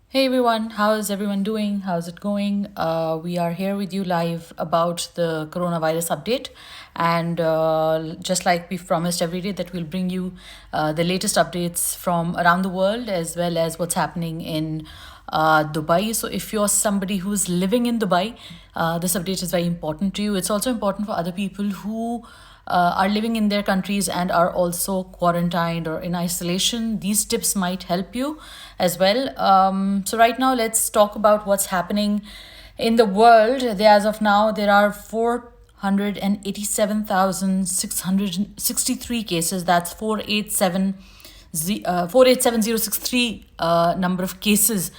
Hey everyone, how is everyone doing? How's it going? We are here with you live about the coronavirus update. And just like we've promised every day, that we'll bring you the latest updates from around the world as well as what's happening in Dubai. So, if you're somebody who's living in Dubai, this update is very important to you. It's also important for other people who are living in their countries and are also quarantined or in isolation. These tips might help you as well. So, right now, let's talk about what's happening in the world. As of now, there are 487,663 cases. That's 487,063 number of cases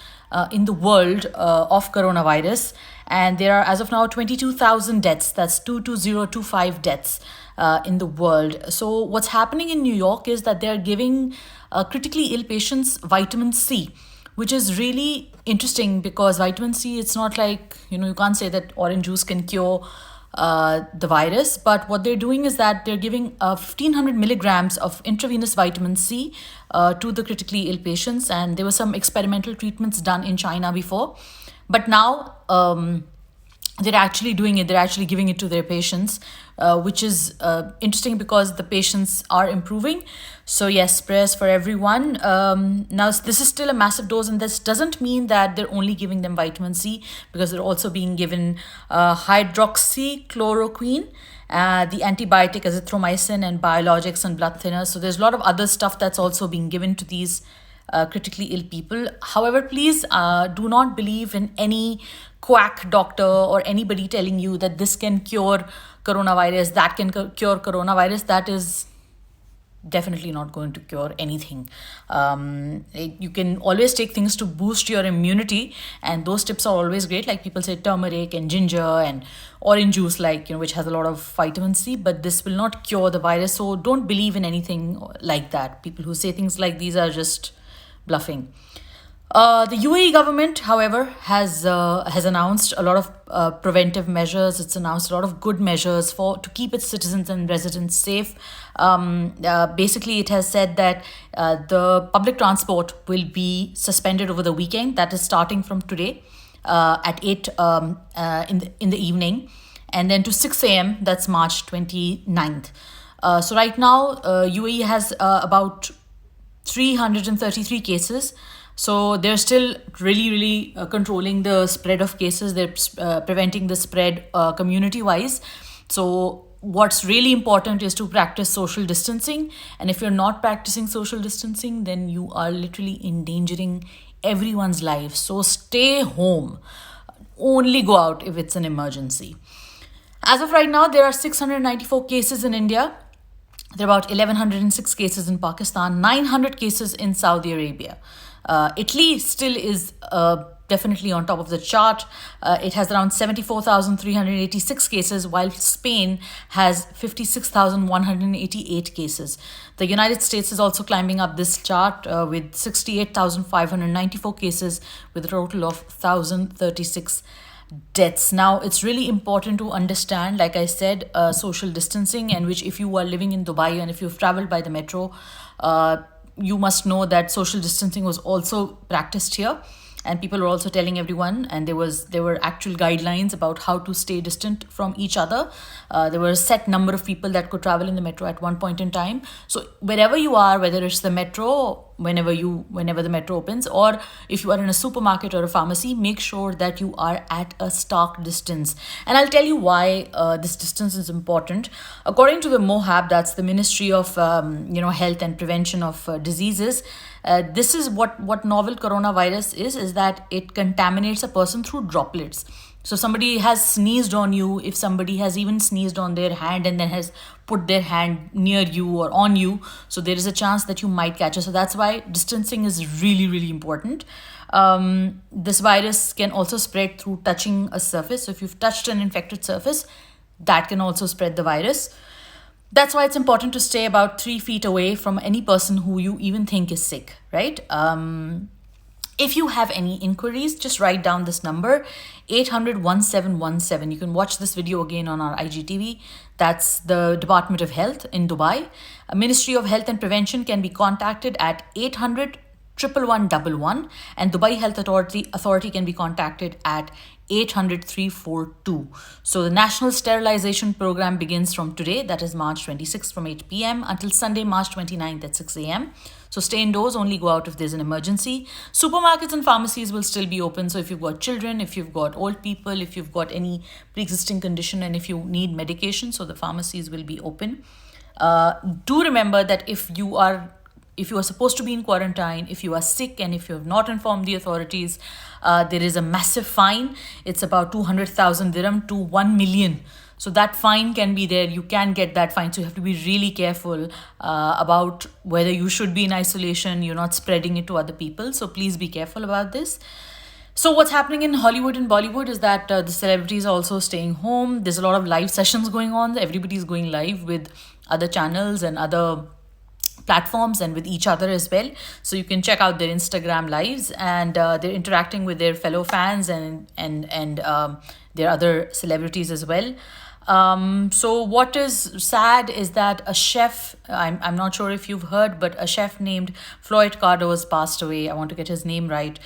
in the world of coronavirus. And there are, as of now, 22,000 deaths. That's 22025 deaths in the world. So, what's happening in New York is that they're giving critically ill patients vitamin C, which is really interesting because vitamin C, it's not like, you can't say that orange juice can cure the virus, but what they're doing is that they're giving 1500 milligrams of intravenous vitamin C to the critically ill patients. And there were some experimental treatments done in China before, but now they're actually doing it, they're actually giving it to their patients, which is interesting because the patients are improving. So yes, prayers for everyone. Now this is still a massive dose, and this doesn't mean that they're only giving them vitamin C, because they're also being given hydroxychloroquine, the antibiotic azithromycin, and biologics and blood thinners. So there's a lot of other stuff that's also being given to these critically ill people. However, please do not believe in any quack doctor or anybody telling you that this can cure coronavirus, that can cure coronavirus. That is definitely not going to cure anything. You can always take things to boost your immunity, and those tips are always great. Like people say turmeric and ginger and orange juice, like, which has a lot of vitamin C, but this will not cure the virus. So don't believe in anything like that. People who say things like these are just bluffing. The UAE government, however, has announced a lot of preventive measures. It's announced a lot of good measures to keep its citizens and residents safe. Basically, it has said that the public transport will be suspended over the weekend. That is starting from today at 8 in the evening, and then to 6 a.m. That's March 29th. So right now, UAE has about 333 cases. So they're still really controlling the spread of cases. They're preventing the spread community wise. So what's really important is to practice social distancing. And if you're not practicing social distancing, then you are literally endangering everyone's life. So stay home. Only go out if it's an emergency. As of right now, there are 694 cases in India. There are about 1,106 cases in Pakistan, 900 cases in Saudi Arabia. Italy still is definitely on top of the chart. It has around 74,386 cases, while Spain has 56,188 cases. The United States is also climbing up this chart with 68,594 cases, with a total of 1,036 deaths. Now, it's really important to understand, like I said, social distancing, and which, if you are living in Dubai and if you've traveled by the metro, you must know that social distancing was also practiced here, and people were also telling everyone, and there were actual guidelines about how to stay distant from each other. There were a set number of people that could travel in the metro at one point in time. So wherever you are, whether it's the metro, whenever the metro opens, or if you are in a supermarket or a pharmacy, make sure that you are at a stark distance. And I'll tell you why this distance is important. According to the MOHAB, that's the Ministry of Health and Prevention of Diseases, this is what novel coronavirus is that it contaminates a person through droplets. So somebody has sneezed on you, if somebody has even sneezed on their hand and then has put their hand near you or on you, so there is a chance that you might catch it. So that's why distancing is really important. This virus can also spread through touching a surface. So if you've touched an infected surface, that can also spread the virus. That's why it's important to stay about 3 feet away from any person who you even think is sick, right? If you have any inquiries, just write down this number, 800-1717. You can watch this video again on our IGTV. That's the Department of Health in Dubai. A Ministry of Health and Prevention can be contacted at 800 11111, and Dubai Health Authority can be contacted at 800-342. So the National Sterilization Program begins from today, that is March 26th from 8 p.m. until Sunday, March 29th at 6 a.m. So stay indoors, only go out if there's an emergency. Supermarkets and pharmacies will still be open. So if you've got children, if you've got old people, if you've got any pre-existing condition, and if you need medication, so the pharmacies will be open. Do remember that if you are supposed to be in quarantine, if you are sick, and if you have not informed the authorities, there is a massive fine. It's about 200,000 dirham to 1 million. So that fine can be there. You can get that fine. So you have to be really careful about whether you should be in isolation. You're not spreading it to other people. So please be careful about this. So what's happening in Hollywood and Bollywood is that the celebrities are also staying home. There's a lot of live sessions going on. Everybody's going live with other channels and other platforms and with each other as well. So you can check out their Instagram lives, and they're interacting with their fellow fans and their other celebrities as well. So what is sad is that a chef, I'm not sure if you've heard, but a chef named Floyd Cardoz passed away. I want to get his name right.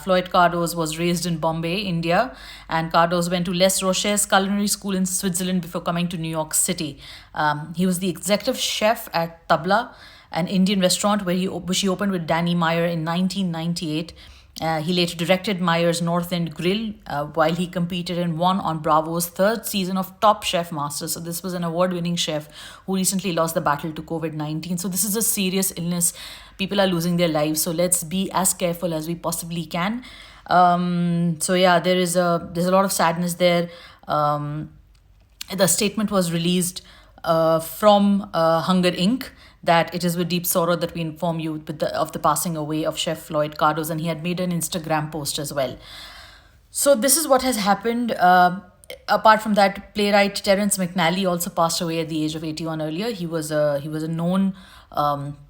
Floyd Cardoz was raised in Bombay, India, and Cardoz went to Les Roches Culinary School in Switzerland before coming to New York City. He was the executive chef at Tabla, an Indian restaurant which he opened with Danny Meyer in 1998. He later directed Meyer's North End Grill while he competed and won on Bravo's third season of Top Chef Masters. So this was an award-winning chef who recently lost the battle to COVID-19. So this is a serious illness. People are losing their lives. So let's be as careful as we possibly can. So yeah, there's a lot of sadness there. The statement was released from Hunger Inc. that it is with deep sorrow that we inform you of the passing away of Chef Floyd Cardoz, and he had made an Instagram post as well. So this is what has happened. Apart from that, playwright Terence McNally also passed away at the age of 81 earlier. He was a known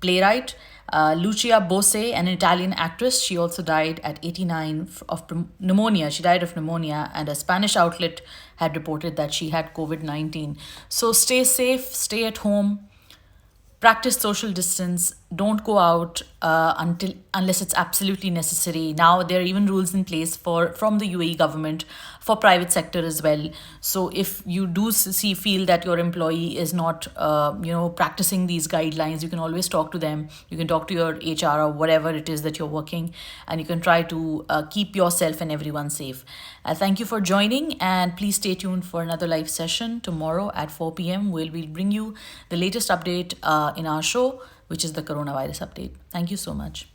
playwright. Lucia Bose, an Italian actress, she also died at 89 of pneumonia. She died of pneumonia, and a Spanish outlet had reported that she had COVID-19. So stay safe, stay at home. Practice social distance. Don't go out unless it's absolutely necessary. Now there are even rules in place from the UAE government for private sector as well. So if you do feel that your employee is not practicing these guidelines, you can always talk to them. You can talk to your HR or whatever it is that you're working, and you can try to keep yourself and everyone safe. Thank you for joining, and please stay tuned for another live session tomorrow at 4 p.m. where we'll bring you the latest update in our show, which is the coronavirus update. Thank you so much.